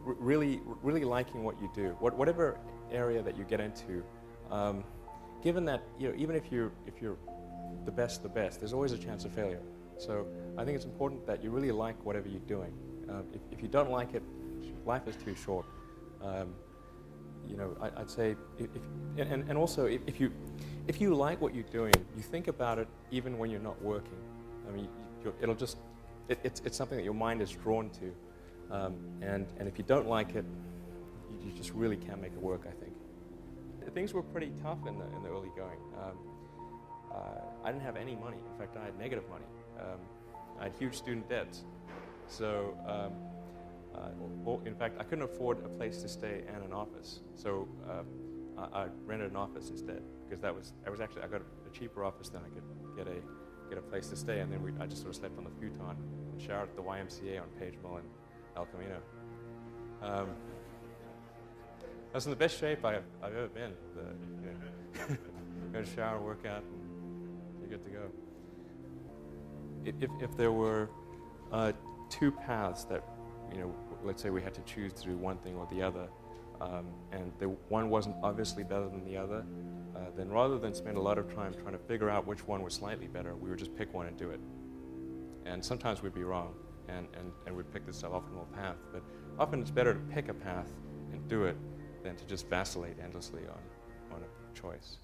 really liking what you do, whatever area that you get into. Given that, even if you're the best, there's always a chance of failure. So I think it's important that you really like whatever you're doing. If you don't like it, life is too short. I'd say, and also if you like what you're doing, you think about it even when you're not working. I mean, it's something that your mind is drawn to, and if you don't like it, you just really can't make it work, I think. Things were pretty tough in the early going. I didn't have any money. In fact, I had negative money. I had huge student debts. So, in fact, I couldn't afford a place to stay and an office. So I rented an office instead, because I got a cheaper office than I could get a place to stay. And then I just sort of slept on the futon and showered at the YMCA on Page Mill and El Camino. I was in the best shape I've ever been. Go to shower, work out, and you're good to go. If there were two paths that, let's say we had to choose to do one thing or the other, and one wasn't obviously better than the other, then rather than spend a lot of time trying to figure out which one was slightly better, we would just pick one and do it. And sometimes we'd be wrong, and we'd pick the suboptimal path. But often it's better to pick a path and do it than to just vacillate endlessly on a choice.